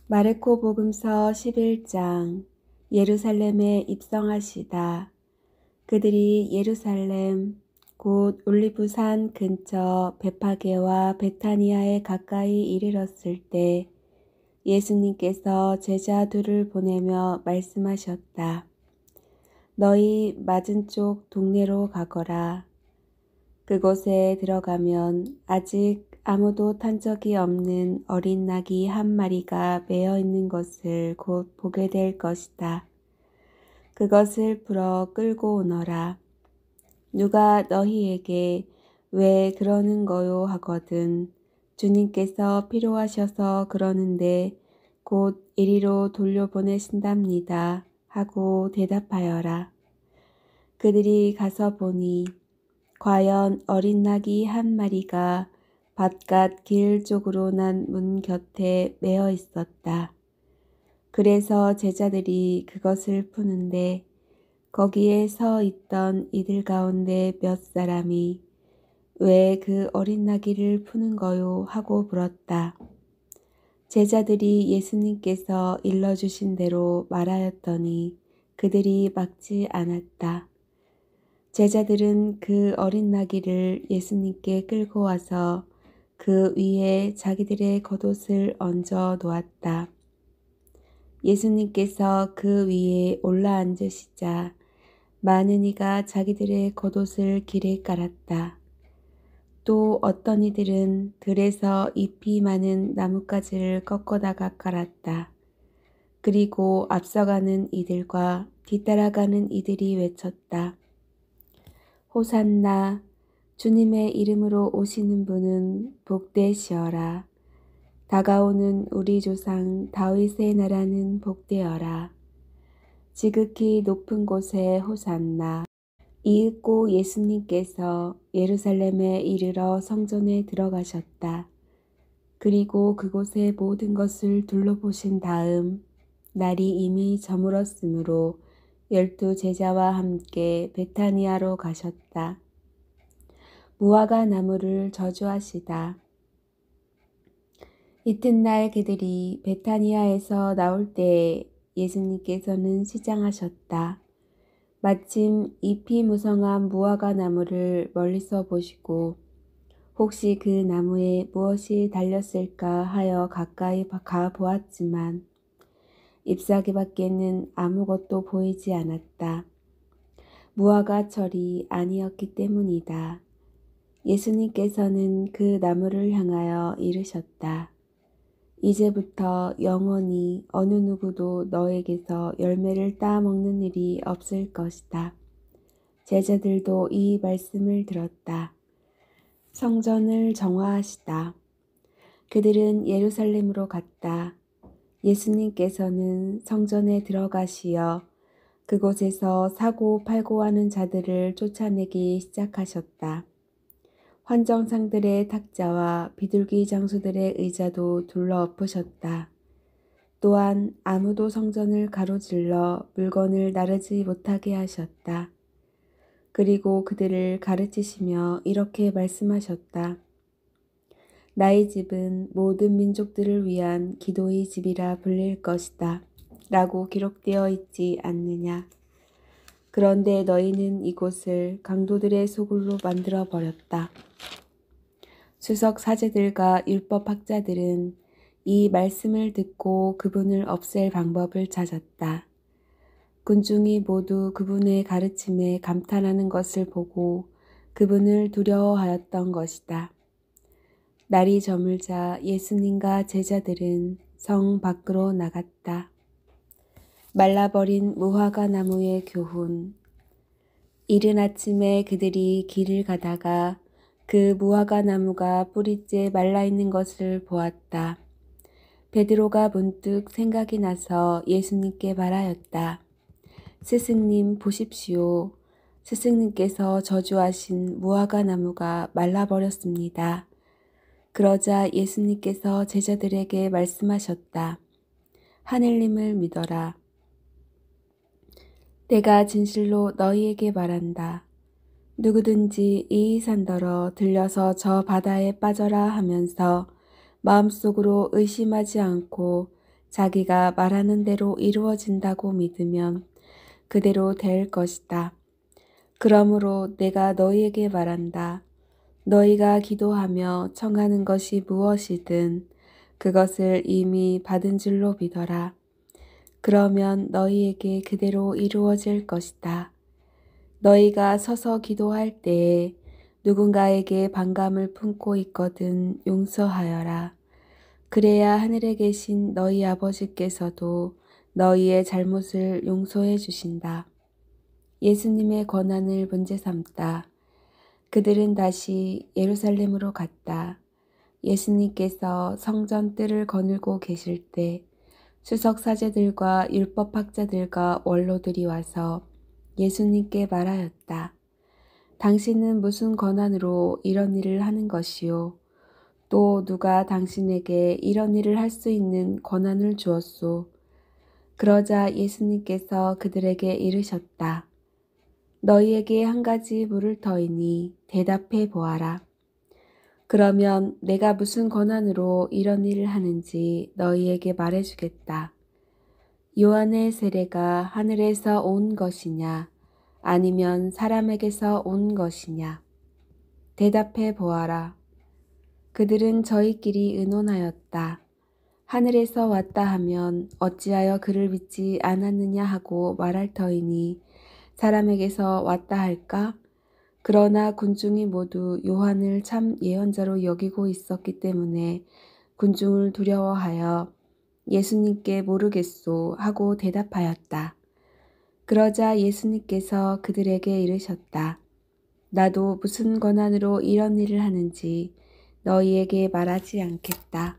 마르코 복음서 11장. 예루살렘에 입성하시다. 그들이 예루살렘 곧 올리브산 근처 베파게와 베타니아에 가까이 이르렀을 때 예수님께서 제자 둘을 보내며 말씀하셨다. 너희 맞은쪽 동네로 가거라. 그곳에 들어가면 아직 아무도 탄 적이 없는 어린 낙이 한 마리가 매어 있는 것을 곧 보게 될 것이다. 그것을 풀어 끌고 오너라. 누가 너희에게 왜 그러는 거요 하거든 주님께서 필요하셔서 그러는데 곧 이리로 돌려보내신답니다 하고 대답하여라. 그들이 가서 보니 과연 어린 낙이 한 마리가 바깥 길 쪽으로 난 문 곁에 매어 있었다. 그래서 제자들이 그것을 푸는데 거기에 서 있던 이들 가운데 몇 사람이 왜 그 어린 나귀를 푸는 거요 하고 물었다. 제자들이 예수님께서 일러주신 대로 말하였더니 그들이 막지 않았다. 제자들은 그 어린 나귀를 예수님께 끌고 와서 그 위에 자기들의 겉옷을 얹어 놓았다. 예수님께서 그 위에 올라앉으시자 많은 이가 자기들의 겉옷을 길에 깔았다. 또 어떤 이들은 들에서 잎이 많은 나뭇가지를 꺾어다가 깔았다. 그리고 앞서가는 이들과 뒤따라가는 이들이 외쳤다. 호산나, 주님의 이름으로 오시는 분은 복되시어라. 다가오는 우리 조상 다윗의 나라는 복되어라. 지극히 높은 곳에 호산나. 이윽고 예수님께서 예루살렘에 이르러 성전에 들어가셨다. 그리고 그곳의 모든 것을 둘러보신 다음 날이 이미 저물었으므로 12 제자와 함께 베타니아로 가셨다. 무화과 나무를 저주하시다. 이튿날 그들이 베타니아에서 나올 때에 예수님께서는 시장하셨다. 마침 잎이 무성한 무화과 나무를 멀리서 보시고 혹시 그 나무에 무엇이 달렸을까 하여 가까이 가 보았지만 잎사귀밖에는 아무것도 보이지 않았다. 무화과 철이 아니었기 때문이다. 예수님께서는 그 나무를 향하여 이르셨다. 이제부터 영원히 어느 누구도 너에게서 열매를 따먹는 일이 없을 것이다. 제자들도 이 말씀을 들었다. 성전을 정화하시다. 그들은 예루살렘으로 갔다. 예수님께서는 성전에 들어가시어 그곳에서 사고 팔고 하는 자들을 쫓아내기 시작하셨다. 환정상들의 탁자와 비둘기 장수들의 의자도 둘러 엎으셨다. 또한 아무도 성전을 가로질러 물건을 나르지 못하게 하셨다. 그리고 그들을 가르치시며 이렇게 말씀하셨다. 나의 집은 모든 민족들을 위한 기도의 집이라 불릴 것이다. 라고 기록되어 있지 않느냐. 그런데 너희는 이곳을 강도들의 소굴로 만들어 버렸다. 수석 사제들과 율법학자들은 이 말씀을 듣고 그분을 없앨 방법을 찾았다. 군중이 모두 그분의 가르침에 감탄하는 것을 보고 그분을 두려워하였던 것이다. 날이 저물자 예수님과 제자들은 성 밖으로 나갔다. 말라버린 무화과 나무의 교훈. 이른 아침에 그들이 길을 가다가 그 무화과 나무가 뿌리째 말라있는 것을 보았다. 베드로가 문득 생각이 나서 예수님께 말하였다. 스승님 보십시오. 스승님께서 저주하신 무화과 나무가 말라버렸습니다. 그러자 예수님께서 제자들에게 말씀하셨다. 하느님을 믿어라. 내가 진실로 너희에게 말한다. 누구든지 이 산더러 들려서 저 바다에 빠져라 하면서 마음속으로 의심하지 않고 자기가 말하는 대로 이루어진다고 믿으면 그대로 될 것이다. 그러므로 내가 너희에게 말한다. 너희가 기도하며 청하는 것이 무엇이든 그것을 이미 받은 줄로 믿어라. 그러면 너희에게 그대로 이루어질 것이다. 너희가 서서 기도할 때에 누군가에게 반감을 품고 있거든 용서하여라. 그래야 하늘에 계신 너희 아버지께서도 너희의 잘못을 용서해 주신다. 예수님의 권한을 문제 삼다. 그들은 다시 예루살렘으로 갔다. 예수님께서 성전 뜰을 거닐고 계실 때 수석사제들과 율법학자들과 원로들이 와서 예수님께 말하였다. 당신은 무슨 권한으로 이런 일을 하는 것이요? 또 누가 당신에게 이런 일을 할 수 있는 권한을 주었소? 그러자 예수님께서 그들에게 이르셨다. 너희에게 한 가지 물을 터이니 대답해 보아라. 그러면 내가 무슨 권한으로 이런 일을 하는지 너희에게 말해주겠다. 요한의 세례가 하늘에서 온 것이냐 아니면 사람에게서 온 것이냐? 대답해 보아라. 그들은 저희끼리 의논하였다. 하늘에서 왔다 하면 어찌하여 그를 믿지 않았느냐 하고 말할 터이니 사람에게서 왔다 할까? 그러나 군중이 모두 요한을 참 예언자로 여기고 있었기 때문에 군중을 두려워하여 예수님께 모르겠소 하고 대답하였다. 그러자 예수님께서 그들에게 이르셨다. 나도 무슨 권한으로 이런 일을 하는지 너희에게 말하지 않겠다.